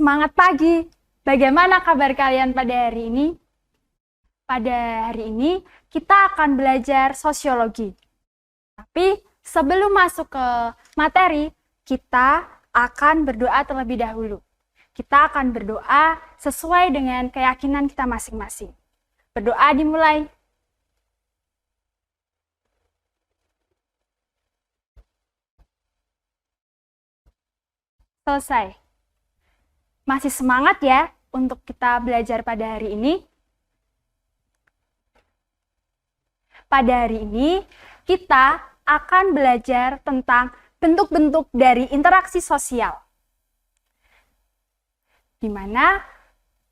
Semangat pagi! Bagaimana kabar kalian pada hari ini? Pada hari ini, kita akan belajar sosiologi. Tapi sebelum masuk ke materi, kita akan berdoa terlebih dahulu. Kita akan berdoa sesuai dengan keyakinan kita masing-masing. Berdoa dimulai. Selesai. Masih semangat ya untuk kita belajar pada hari ini? Pada hari ini, kita akan belajar tentang bentuk-bentuk dari interaksi sosial. Di mana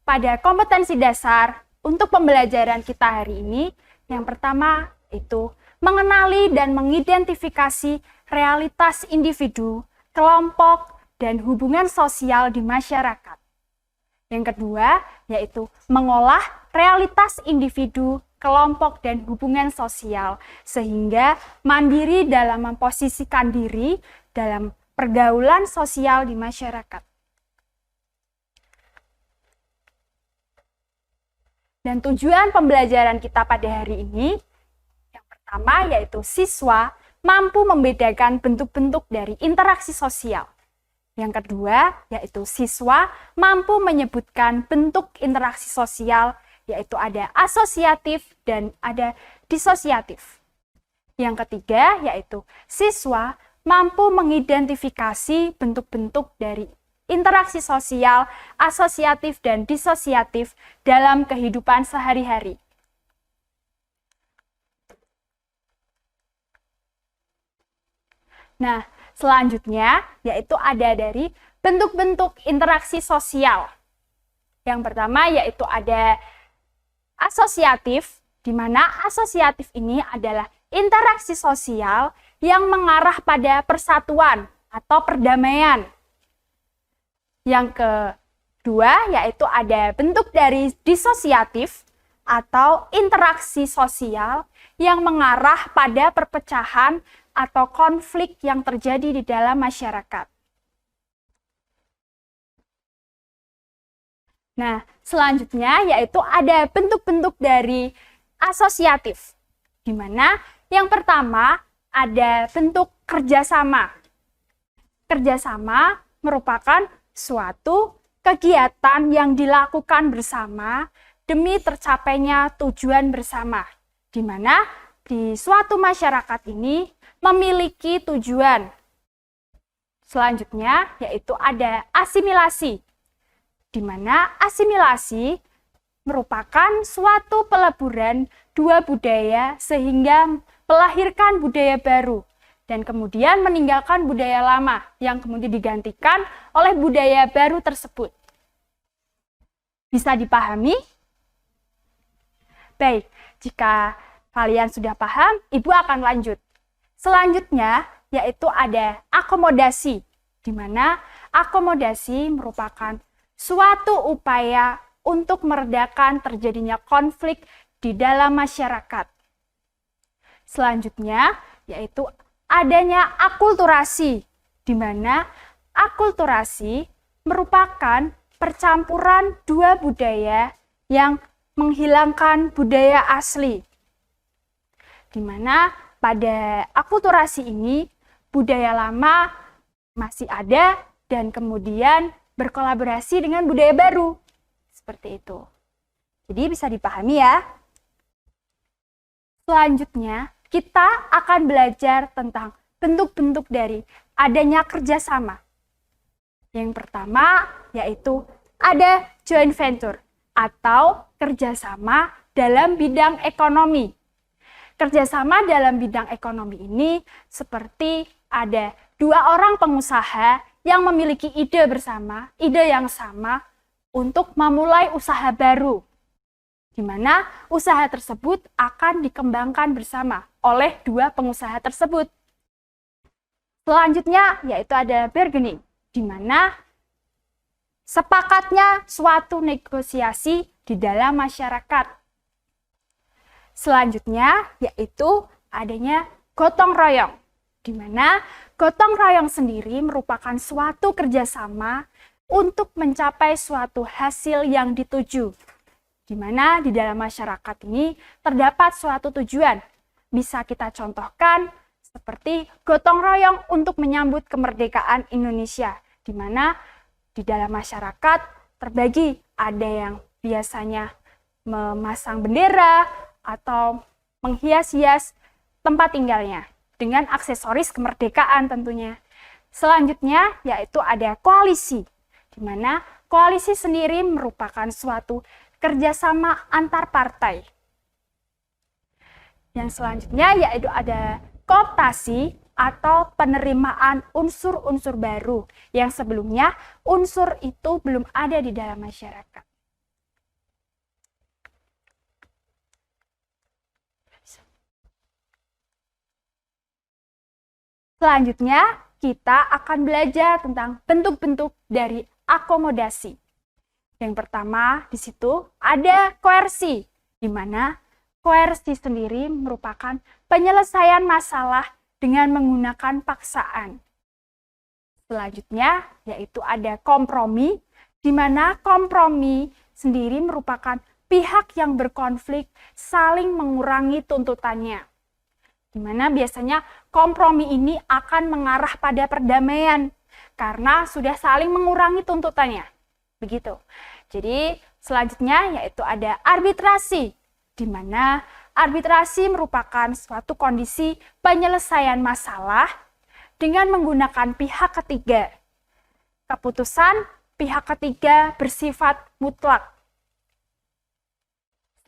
pada kompetensi dasar untuk pembelajaran kita hari ini, yang pertama itu mengenali dan mengidentifikasi realitas individu, kelompok, dan hubungan sosial di masyarakat. Yang kedua, yaitu mengolah realitas individu, kelompok, dan hubungan sosial, sehingga mandiri dalam memposisikan diri dalam pergaulan sosial di masyarakat. Dan tujuan pembelajaran kita pada hari ini, yang pertama yaitu siswa mampu membedakan bentuk-bentuk dari interaksi sosial. Yang kedua, yaitu siswa mampu menyebutkan bentuk interaksi sosial, yaitu ada asosiatif dan ada disosiatif. Yang ketiga, yaitu siswa mampu mengidentifikasi bentuk-bentuk dari interaksi sosial, asosiatif dan disosiatif dalam kehidupan sehari-hari. Nah, selanjutnya, yaitu ada dari bentuk-bentuk interaksi sosial. Yang pertama, yaitu ada asosiatif, di mana asosiatif ini adalah interaksi sosial yang mengarah pada persatuan atau perdamaian. Yang kedua, yaitu ada bentuk dari disosiatif atau interaksi sosial yang mengarah pada perpecahan atau konflik yang terjadi di dalam masyarakat. Nah, selanjutnya yaitu ada bentuk-bentuk dari asosiatif, di mana yang pertama ada bentuk kerjasama. Kerjasama merupakan suatu kegiatan yang dilakukan bersama demi tercapainya tujuan bersama, di mana di suatu masyarakat ini memiliki tujuan. Selanjutnya yaitu ada asimilasi, di mana asimilasi merupakan suatu peleburan dua budaya sehingga melahirkan budaya baru dan kemudian meninggalkan budaya lama yang kemudian digantikan oleh budaya baru tersebut. Bisa dipahami? Baik, jika kalian sudah paham, Ibu akan lanjut. Selanjutnya, yaitu ada akomodasi, di mana akomodasi merupakan suatu upaya untuk meredakan terjadinya konflik di dalam masyarakat. Selanjutnya, yaitu adanya akulturasi, di mana akulturasi merupakan percampuran dua budaya yang menghilangkan budaya asli, di mana pada akulturasi ini, budaya lama masih ada dan kemudian berkolaborasi dengan budaya baru. Seperti itu. Jadi bisa dipahami ya. Selanjutnya, kita akan belajar tentang bentuk-bentuk dari adanya kerjasama. Yang pertama, yaitu ada joint venture atau kerjasama dalam bidang ekonomi. Kerjasama dalam bidang ekonomi ini seperti ada dua orang pengusaha yang memiliki ide bersama, ide yang sama untuk memulai usaha baru, di mana usaha tersebut akan dikembangkan bersama oleh dua pengusaha tersebut. Selanjutnya yaitu ada bargaining, di mana sepakatnya suatu negosiasi di dalam masyarakat. Selanjutnya yaitu adanya gotong royong, di mana gotong royong sendiri merupakan suatu kerjasama untuk mencapai suatu hasil yang dituju. Di mana di dalam masyarakat ini terdapat suatu tujuan. Bisa kita contohkan seperti gotong royong untuk menyambut kemerdekaan Indonesia, di mana di dalam masyarakat terbagi, ada yang biasanya memasang bendera atau menghias-hias tempat tinggalnya dengan aksesoris kemerdekaan tentunya. Selanjutnya yaitu ada koalisi, di mana koalisi sendiri merupakan suatu kerjasama antar partai. Yang selanjutnya yaitu ada kooptasi atau penerimaan unsur-unsur baru yang sebelumnya unsur itu belum ada di dalam masyarakat. Selanjutnya, kita akan belajar tentang bentuk-bentuk dari akomodasi. Yang pertama, di situ ada koersi, di mana koersi sendiri merupakan penyelesaian masalah dengan menggunakan paksaan. Selanjutnya, yaitu ada kompromi, di mana kompromi sendiri merupakan pihak yang berkonflik saling mengurangi tuntutannya. Di mana biasanya kompromi ini akan mengarah pada perdamaian, karena sudah saling mengurangi tuntutannya. Begitu. Jadi selanjutnya yaitu ada arbitrasi, di mana arbitrasi merupakan suatu kondisi penyelesaian masalah dengan menggunakan pihak ketiga. Keputusan pihak ketiga bersifat mutlak.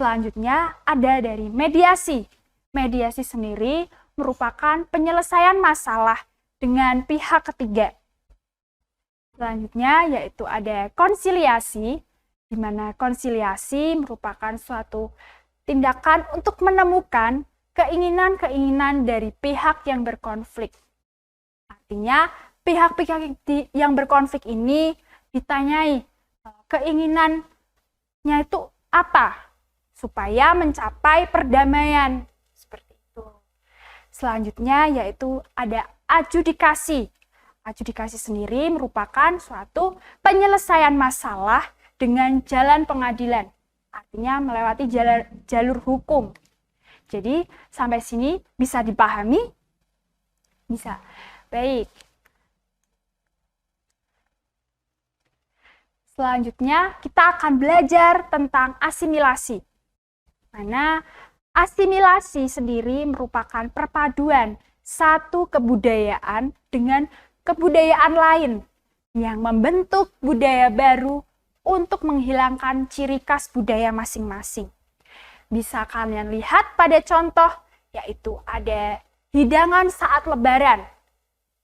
Selanjutnya ada dari mediasi. Mediasi sendiri merupakan penyelesaian masalah dengan pihak ketiga. Selanjutnya yaitu ada konsiliasi, di mana konsiliasi merupakan suatu tindakan untuk menemukan keinginan-keinginan dari pihak yang berkonflik. Artinya, pihak-pihak yang berkonflik ini ditanyai keinginannya itu apa supaya mencapai perdamaian. Seperti itu. Selanjutnya yaitu ada adjudikasi. Adjudikasi sendiri merupakan suatu penyelesaian masalah dengan jalan pengadilan, artinya melewati jalur hukum. Jadi sampai sini bisa dipahami? Bisa. Baik. Selanjutnya kita akan belajar tentang asimilasi. Mana asimilasi sendiri merupakan perpaduan satu kebudayaan dengan kebudayaan lain yang membentuk budaya baru untuk menghilangkan ciri khas budaya masing-masing. Bisa kalian lihat pada contoh, yaitu ada hidangan saat lebaran.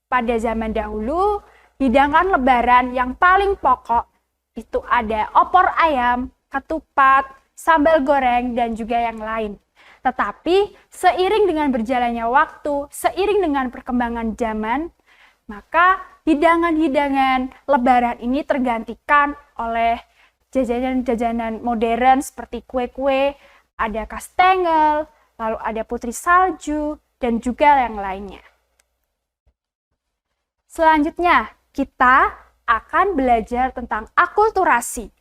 Pada zaman dahulu, hidangan lebaran yang paling pokok itu ada opor ayam, ketupat, sambal goreng, dan juga yang lain. Tetapi seiring dengan berjalannya waktu, seiring dengan perkembangan zaman, maka hidangan-hidangan lebaran ini tergantikan oleh jajanan-jajanan modern seperti kue-kue, ada kastengel, lalu ada putri salju, dan juga yang lainnya. Selanjutnya, kita akan belajar tentang akulturasi,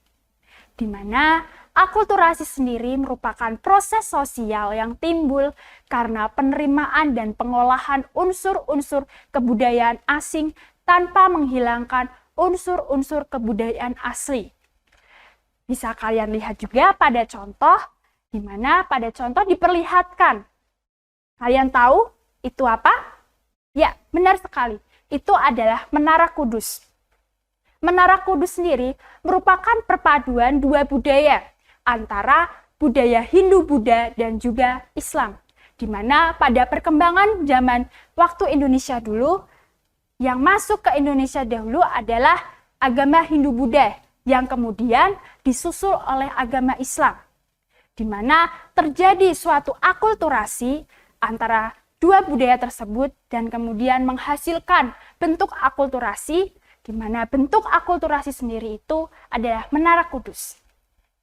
di mana akulturasi sendiri merupakan proses sosial yang timbul karena penerimaan dan pengolahan unsur-unsur kebudayaan asing tanpa menghilangkan unsur-unsur kebudayaan asli. Bisa kalian lihat juga pada contoh, di mana pada contoh diperlihatkan. Kalian tahu itu apa? Ya, benar sekali. Itu adalah Menara Kudus. Menara Kudus sendiri merupakan perpaduan dua budaya, antara budaya Hindu-Buddha dan juga Islam, di mana pada perkembangan zaman waktu Indonesia dulu, yang masuk ke Indonesia dahulu adalah agama Hindu-Buddha, yang kemudian disusul oleh agama Islam, di mana terjadi suatu akulturasi antara dua budaya tersebut dan kemudian menghasilkan bentuk akulturasi, di mana bentuk akulturasi sendiri itu adalah Menara Kudus.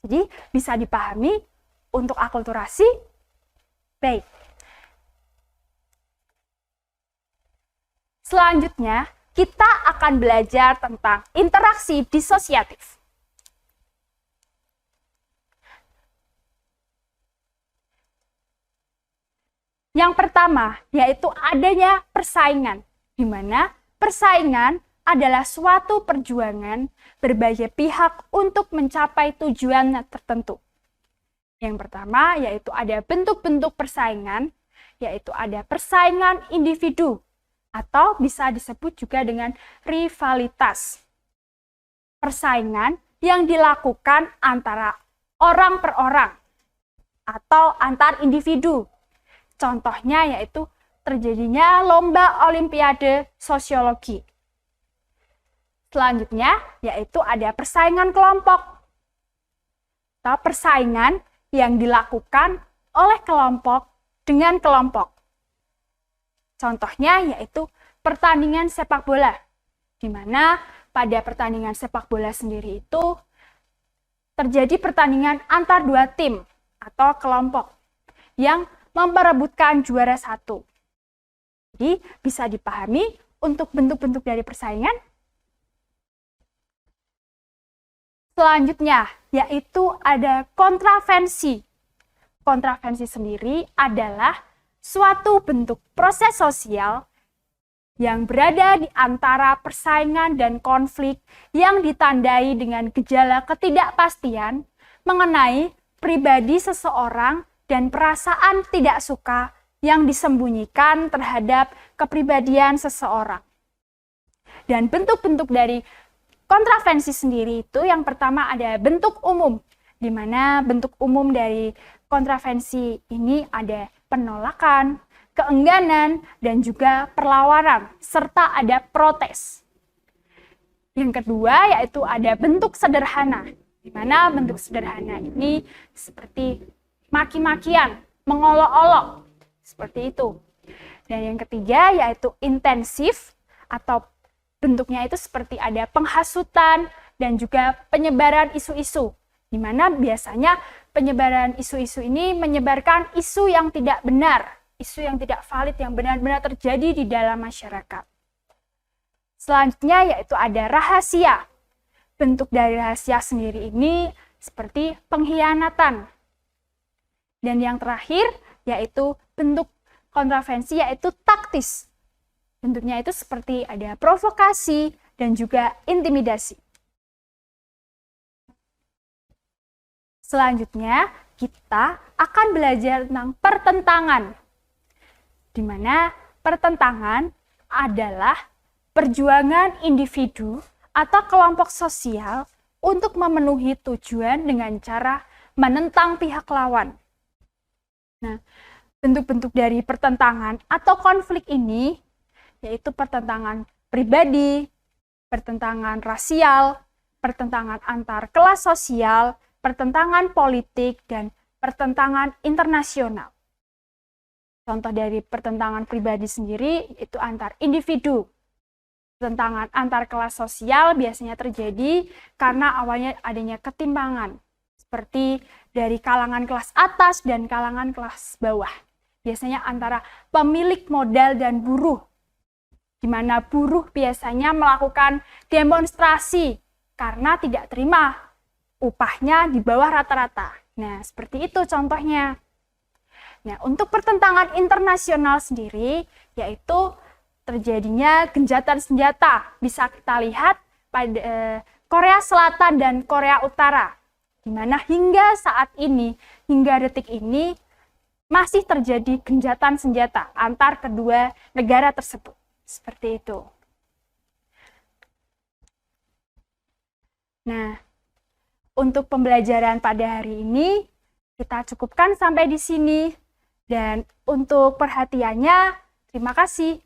Jadi bisa dipahami untuk akulturasi. Baik. Selanjutnya kita akan belajar tentang interaksi disosiatif. Yang pertama, yaitu adanya persaingan, di mana persaingan adalah suatu perjuangan berbagai pihak untuk mencapai tujuan tertentu. Yang pertama, yaitu ada bentuk-bentuk persaingan, yaitu ada persaingan individu, atau bisa disebut juga dengan rivalitas. Persaingan yang dilakukan antara orang per orang atau antar individu. Contohnya yaitu terjadinya lomba olimpiade sosiologi. Selanjutnya yaitu ada persaingan kelompok atau persaingan yang dilakukan oleh kelompok dengan kelompok. Contohnya yaitu pertandingan sepak bola, di mana pada pertandingan sepak bola sendiri itu terjadi pertandingan antar dua tim atau kelompok yang memperebutkan juara satu. Jadi bisa dipahami untuk bentuk-bentuk dari persaingan. Selanjutnya yaitu ada kontravensi. Kontravensi sendiri adalah suatu bentuk proses sosial yang berada di antara persaingan dan konflik yang ditandai dengan gejala ketidakpastian mengenai pribadi seseorang dan perasaan tidak suka yang disembunyikan terhadap kepribadian seseorang. Dan bentuk-bentuk dari kontravensi sendiri itu yang pertama ada bentuk umum, di mana bentuk umum dari kontravensi ini ada penolakan, keengganan, dan juga perlawanan, serta ada protes. Yang kedua yaitu ada bentuk sederhana, di mana bentuk sederhana ini seperti maki-makian, mengolok-olok, seperti itu. Dan yang ketiga yaitu intensif, atau bentuknya itu seperti ada penghasutan dan juga penyebaran isu-isu, di mana biasanya penyebaran isu-isu ini menyebarkan isu yang tidak benar, isu yang tidak valid yang benar-benar terjadi di dalam masyarakat. Selanjutnya yaitu ada rahasia. Bentuk dari rahasia sendiri ini seperti pengkhianatan. Dan yang terakhir yaitu bentuk kontravensi yaitu taktis. Bentuknya itu seperti ada provokasi dan juga intimidasi. Selanjutnya, kita akan belajar tentang pertentangan, di mana pertentangan adalah perjuangan individu atau kelompok sosial untuk memenuhi tujuan dengan cara menentang pihak lawan. Nah, bentuk-bentuk dari pertentangan atau konflik ini yaitu pertentangan pribadi, pertentangan rasial, pertentangan antar kelas sosial, pertentangan politik, dan pertentangan internasional. Contoh dari pertentangan pribadi sendiri itu antar individu. Pertentangan antar kelas sosial biasanya terjadi karena awalnya adanya ketimpangan, seperti dari kalangan kelas atas dan kalangan kelas bawah. Biasanya antara pemilik modal dan buruh, di mana buruh biasanya melakukan demonstrasi karena tidak terima upahnya di bawah rata-rata. Nah, seperti itu contohnya. Nah, untuk pertentangan internasional sendiri, yaitu terjadinya gencatan senjata. Bisa kita lihat pada Korea Selatan dan Korea Utara, di mana hingga saat ini, hingga detik ini, masih terjadi gencatan senjata antar kedua negara tersebut. Seperti itu. Nah, untuk pembelajaran pada hari ini, kita cukupkan sampai di sini. Dan untuk perhatiannya, terima kasih.